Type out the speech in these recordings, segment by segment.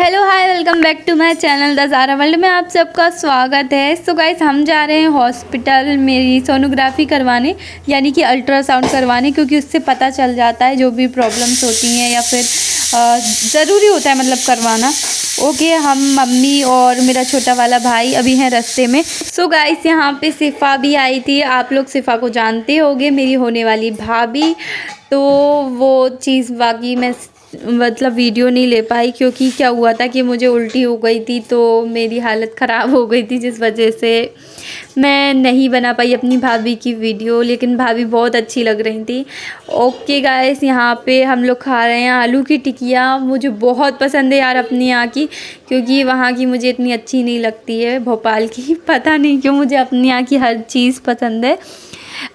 Hello hi welcome back to my channel the Zara world में आप सबका स्वागत है। सो गाइस हम जा रहे हैं हॉस्पिटल मेरी सोनोग्राफी करवाने यानी कि अल्ट्रासाउंड करवाने, क्योंकि उससे पता चल जाता है जो भी प्रॉब्लम्स होती हैं या फिर ज़रूरी होता है मतलब करवाना। ओके, हम मम्मी और मेरा छोटा वाला भाई अभी हैं रास्ते में। सो गाइस यहाँ पे सिफ़ा भी आई थी, आप लोग सिफ़ा को जानते होंगे, मेरी होने वाली भाभी। तो वो चीज़ बाकी मैं मतलब वीडियो नहीं ले पाई, क्योंकि क्या हुआ था कि मुझे उल्टी हो गई थी तो मेरी हालत ख़राब हो गई थी, जिस वजह से मैं नहीं बना पाई अपनी भाभी की वीडियो। लेकिन भाभी बहुत अच्छी लग रही थी। ओके गाइस, यहाँ पे हम लोग खा रहे हैं आलू की टिकिया। मुझे बहुत पसंद है यार अपने यहाँ की, क्योंकि वहाँ की मुझे इतनी अच्छी नहीं लगती है भोपाल की। पता नहीं क्यों मुझे अपने यहाँ की हर चीज़ पसंद है।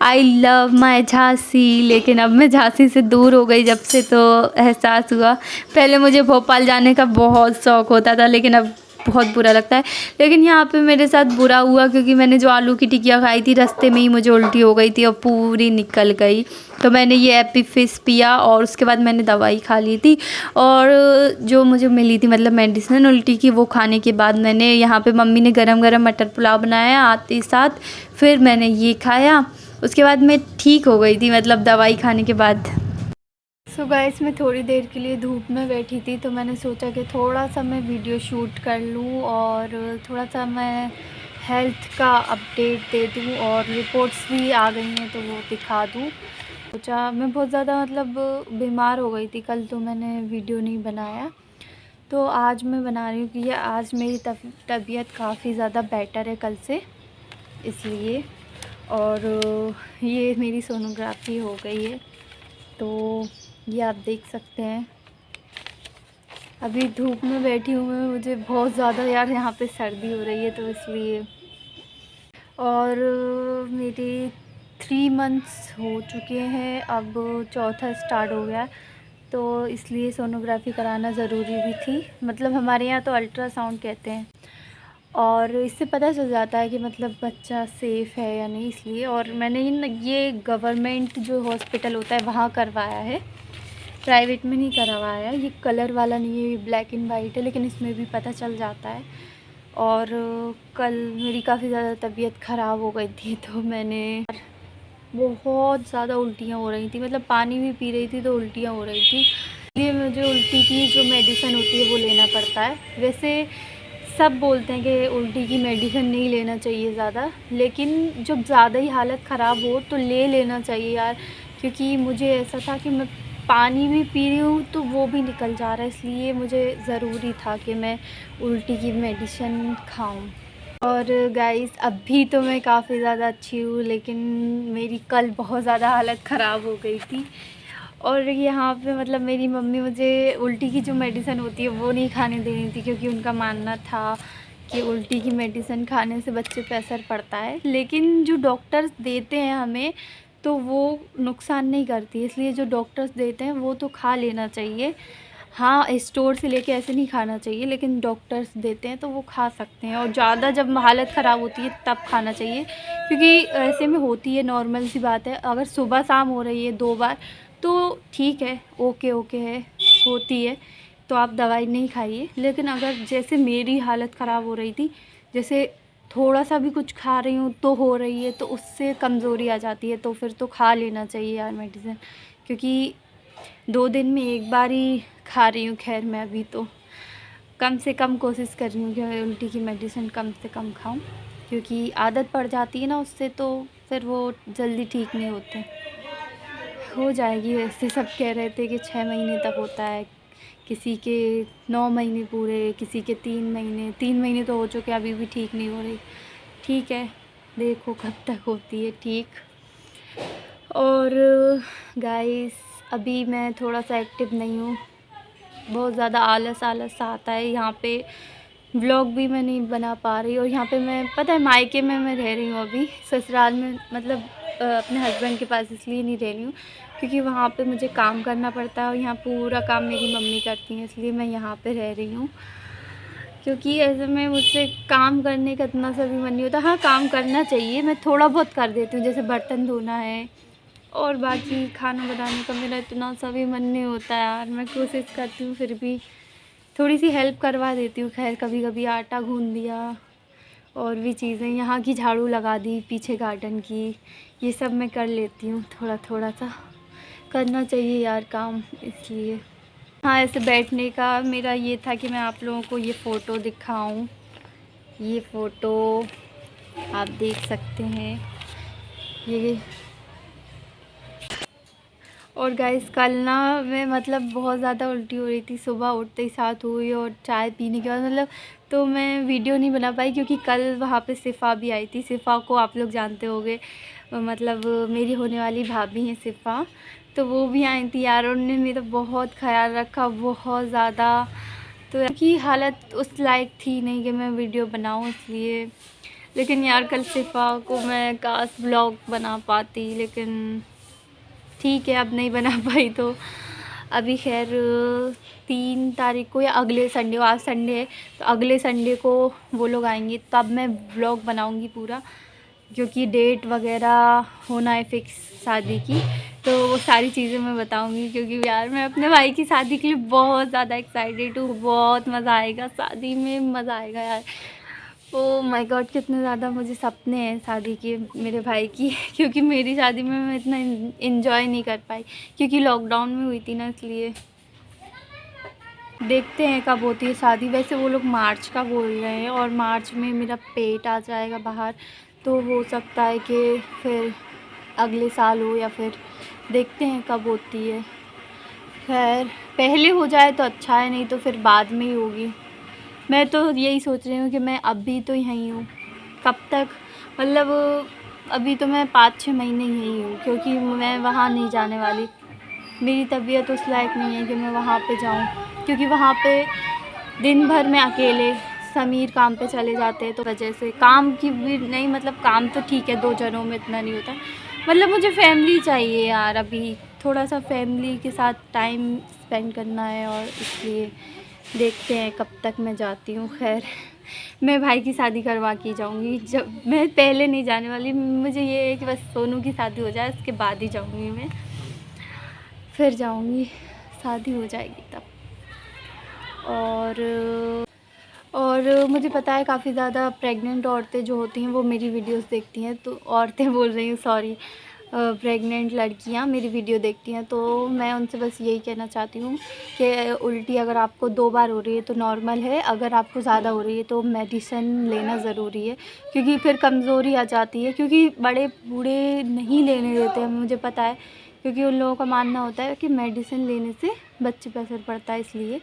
I love my Jhansi. लेकिन अब मैं झांसी से दूर हो गई जब से, तो एहसास हुआ। पहले मुझे भोपाल जाने का बहुत शौक़ होता था, लेकिन अब बहुत बुरा लगता है। लेकिन यहाँ पे मेरे साथ बुरा हुआ, क्योंकि मैंने जो आलू की टिकिया खाई थी रास्ते में ही मुझे उल्टी हो गई थी और पूरी निकल गई। तो मैंने ये एपी फिश पिया और उसके बाद मैंने दवाई खा ली थी। और जो मुझे मिली थी मतलब मेडिसिन उल्टी की, वो खाने के बाद मैंने यहाँ पे मम्मी ने गरम गरम मटर पुलाव बनाया आते साथ, फिर मैंने ये खाया। उसके बाद मैं ठीक हो गई थी, मतलब दवाई खाने के बाद। सो गाइस, मैं थोड़ी देर के लिए धूप में बैठी थी, तो मैंने सोचा कि थोड़ा सा मैं वीडियो शूट कर लूँ और थोड़ा सा मैं हेल्थ का अपडेट दे दूँ, और रिपोर्ट्स भी आ गई हैं तो वो दिखा दूँ। सोचा, मैं बहुत ज़्यादा मतलब बीमार हो गई थी कल, तो मैंने वीडियो नहीं बनाया। तो आज मैं बना रही हूँ कि आज मेरी तबीयत काफ़ी ज़्यादा बेटर है कल से, इसलिए। और ये मेरी सोनोग्राफी हो गई है, तो ये आप देख सकते हैं। अभी धूप में बैठी हूँ मैं, मुझे बहुत ज़्यादा यार यहाँ पे सर्दी हो रही है, तो इसलिए। और मेरे 3 मंथ्स हो चुके हैं, अब चौथा स्टार्ट हो गया, तो इसलिए सोनोग्राफी कराना ज़रूरी भी थी। मतलब हमारे यहाँ तो अल्ट्रासाउंड कहते हैं, और इससे पता चल जाता है कि मतलब बच्चा सेफ़ है या नहीं, इसलिए। और मैंने ये गवर्नमेंट जो हॉस्पिटल होता है वहाँ करवाया है, प्राइवेट में नहीं करवाया। ये कलर वाला नहीं है, ये ब्लैक एंड वाइट है, लेकिन इसमें भी पता चल जाता है। और कल मेरी काफ़ी ज़्यादा तबीयत ख़राब हो गई थी, तो मैंने बहुत ज़्यादा उल्टियाँ हो रही थी, मतलब पानी भी पी रही थी तो उल्टियाँ हो रही थी। इसलिए मुझे उल्टी की जो मेडिसिन होती है वो लेना पड़ता है। वैसे सब बोलते हैं कि उल्टी की मेडिसिन नहीं लेना चाहिए ज़्यादा, लेकिन जब ज़्यादा ही हालत ख़राब हो तो ले लेना चाहिए यार। क्योंकि मुझे ऐसा था कि मैं पानी भी पी रही हूँ तो वो भी निकल जा रहा है, इसलिए मुझे ज़रूरी था कि मैं उल्टी की मेडिसिन खाऊं। और गाइस, अभी तो मैं काफ़ी ज़्यादा अच्छी हूँ, लेकिन मेरी कल बहुत ज़्यादा हालत ख़राब हो गई थी। और यहाँ पे मतलब मेरी मम्मी मुझे उल्टी की जो मेडिसिन होती है वो नहीं खाने दे रही थी, क्योंकि उनका मानना था कि उल्टी की मेडिसिन खाने से बच्चे पे असर पड़ता है। लेकिन जो डॉक्टर्स देते हैं हमें, तो वो नुकसान नहीं करती, इसलिए जो डॉक्टर्स देते हैं वो तो खा लेना चाहिए। हाँ, स्टोर से लेके ऐसे नहीं खाना चाहिए, लेकिन डॉक्टर्स देते हैं तो वो खा सकते हैं। और ज़्यादा जब हालत ख़राब होती है तब खाना चाहिए, क्योंकि ऐसे में होती है, नॉर्मल सी बात है। अगर सुबह शाम हो रही है 2 बार तो ठीक है, ओके ओके है, होती है, तो आप दवाई नहीं खाइए। लेकिन अगर जैसे मेरी हालत ख़राब हो रही थी, जैसे थोड़ा सा भी कुछ खा रही हूँ तो हो रही है, तो उससे कमज़ोरी आ जाती है, तो फिर तो खा लेना चाहिए यार मेडिसिन। क्योंकि 2 दिन में 1 बार ही खा रही हूँ। खैर, मैं अभी तो कम से कम कोशिश कर रही हूँ कि मैं उल्टी की मेडिसिन कम से कम खाऊं, क्योंकि आदत पड़ जाती है ना उससे, तो फिर वो जल्दी ठीक नहीं होते। हो जाएगी, वैसे सब कह रहे थे कि 6 महीने तक होता है, किसी के 9 महीने पूरे, किसी के 3 महीने। 3 महीने तो हो चुके, अभी भी ठीक नहीं हो रही। ठीक है, देखो कब तक होती है ठीक। और गाइस, अभी मैं थोड़ा सा एक्टिव नहीं हूँ, बहुत ज़्यादा आलस आलस सा आता है। यहाँ पे व्लॉग भी मैं नहीं बना पा रही। और यहाँ पे मैं, पता है, मायके में मैं रह रही हूँ अभी, ससुराल में मतलब अपने हस्बैंड के पास इसलिए नहीं रह रही हूँ, क्योंकि वहाँ पे मुझे काम करना पड़ता है और यहाँ पूरा काम मेरी मम्मी करती हैं, इसलिए मैं यहाँ पे रह रही हूँ। क्योंकि ऐसे में मुझसे काम करने का इतना सा भी मन नहीं होता। हाँ, काम करना चाहिए, मैं थोड़ा बहुत कर देती हूँ, जैसे बर्तन धोना है, और बाकी खाना बनाने का मेरा इतना सा भी मन नहीं होता यार। मैं कोशिश करती हूँ फिर भी, थोड़ी सी हेल्प करवा देती हूँ। खैर कभी कभी आटा गूँध दिया और भी चीज़ें, यहाँ की झाड़ू लगा दी पीछे गार्डन की, ये सब मैं कर लेती हूँ। थोड़ा थोड़ा सा करना चाहिए यार काम, इसलिए। हाँ, ऐसे बैठने का मेरा ये था कि मैं आप लोगों को ये फ़ोटो दिखाऊं। ये फ़ोटो आप देख सकते हैं ये। और गाइस कल ना मैं मतलब बहुत ज़्यादा उल्टी हो रही थी, सुबह उठते ही साथ हुई और चाय पीने के बाद मतलब, तो मैं वीडियो नहीं बना पाई क्योंकि कल वहाँ पे सिफ़ा भी आई थी। सिफ़ा को आप लोग जानते होंगे, मतलब मेरी होने वाली भाभी हैं सिफ़ा, तो वो भी आई थी यार। उन्होंने मेरा बहुत ख्याल रखा, बहुत ज़्यादा। तो उनकी हालत उस लायक थी नहीं कि मैं वीडियो बनाऊँ, इसलिए। लेकिन यार कल सिफ़ा को मैं काश ब्लॉग बना पाती, लेकिन ठीक है अब नहीं बना पाई। तो अभी खैर 3 तारीख को या अगले संडे को, आज संडे है तो अगले संडे को वो लोग आएंगे, तब मैं व्लॉग बनाऊंगी पूरा, क्योंकि डेट वगैरह होना है फिक्स शादी की, तो वो सारी चीज़ें मैं बताऊंगी। क्योंकि यार मैं अपने भाई की शादी के लिए बहुत ज़्यादा एक्साइटेड हूँ, बहुत मज़ा आएगा शादी में, मज़ा आएगा यार। ओह माय गॉड, कितने ज़्यादा मुझे सपने हैं शादी के मेरे भाई की क्योंकि मेरी शादी में मैं इतना इन्जॉय नहीं कर पाई क्योंकि लॉकडाउन में हुई थी ना, इसलिए। देखते हैं कब होती है शादी। वैसे वो लोग मार्च का बोल रहे हैं और मार्च में मेरा पेट आ जाएगा बाहर, तो हो सकता है कि फिर अगले साल हो या फिर देखते हैं कब होती है। खैर पहले हो जाए तो अच्छा है, नहीं तो फिर बाद में ही होगी। मैं तो यही सोच रही हूँ कि मैं अभी तो यहीं हूँ, कब तक, मतलब अभी तो मैं 5-6 महीने यहीं हूँ, क्योंकि मैं वहाँ नहीं जाने वाली। मेरी तबीयत उस लायक नहीं है कि मैं वहाँ पे जाऊँ, क्योंकि वहाँ पे दिन भर में अकेले, समीर काम पे चले जाते हैं, तो वजह से काम की भी नहीं, मतलब काम तो ठीक है 2 जनों में इतना नहीं होता, मतलब मुझे फैमिली चाहिए यार। अभी थोड़ा सा फैमिली के साथ टाइम स्पेंड करना है, और इसलिए देखते हैं कब तक मैं जाती हूँ। खैर मैं भाई की शादी करवा के जाऊँगी, जब मैं पहले नहीं जाने वाली। मुझे ये है कि बस सोनू की शादी हो जाए, उसके बाद ही जाऊँगी मैं, फिर जाऊँगी, शादी हो जाएगी तब। और मुझे पता है काफ़ी ज़्यादा प्रेग्नेंट औरतें जो होती हैं वो मेरी वीडियोस देखती हैं, तो औरतें बोल रही हूँ, सॉरी, प्रेग्नेंट लड़कियां मेरी वीडियो देखती हैं। तो मैं उनसे बस यही कहना चाहती हूँ कि उल्टी अगर आपको 2 बार हो रही है तो नॉर्मल है, अगर आपको ज़्यादा हो रही है तो मेडिसिन लेना ज़रूरी है, क्योंकि फिर कमज़ोरी आ जाती है। क्योंकि बड़े बूढ़े नहीं लेने देते हैं, मुझे पता है, क्योंकि उन लोगों का मानना होता है कि मेडिसिन लेने से बच्चे पर असर पड़ता है, इसलिए।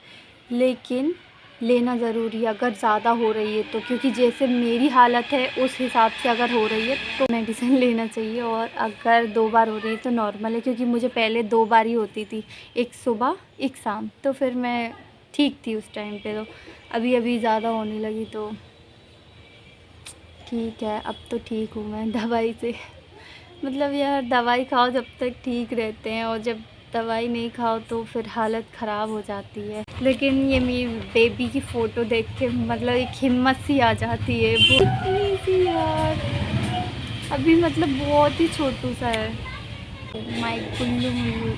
लेकिन लेना ज़रूरी है अगर ज़्यादा हो रही है तो, क्योंकि जैसे मेरी हालत है उस हिसाब से अगर हो रही है तो मेडिसिन लेना चाहिए। और अगर 2 बार हो रही है तो नॉर्मल है, क्योंकि मुझे पहले 2 बार ही होती थी, एक सुबह एक शाम, तो फिर मैं ठीक थी उस टाइम पे। तो अभी ज़्यादा होने लगी, तो ठीक है, अब तो ठीक हूँ मैं दवाई से। मतलब यार दवाई खाओ जब तक ठीक रहते हैं, और जब दवाई नहीं खाओ तो फिर हालत ख़राब हो जाती है। लेकिन ये मेरी बेबी की फ़ोटो देख के मतलब एक हिम्मत सी आ जाती है, इतनी सी यार, अभी मतलब बहुत ही छोटू सा है, माय गुल्लू मुल्लू।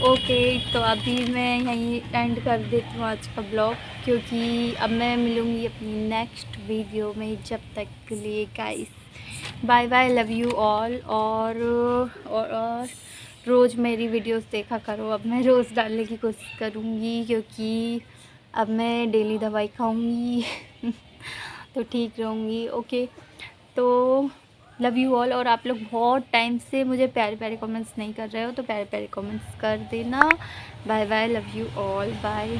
ओके, तो अभी मैं यहीं एंड कर देती हूँ आज का ब्लॉग, क्योंकि अब मैं मिलूँगी अपनी नेक्स्ट वीडियो में। जब तक के लिए guys bye bye, love you all. और रोज़ मेरी वीडियोस देखा करो, अब मैं रोज़ डालने की कोशिश करूँगी, क्योंकि अब मैं डेली दवाई खाऊँगी तो ठीक रहूँगी। ओके, तो लव यू ऑल। और आप लोग बहुत टाइम से मुझे प्यारे प्यारे कमेंट्स नहीं कर रहे हो, तो प्यारे प्यारे कमेंट्स कर देना। Bye bye, love you all, bye.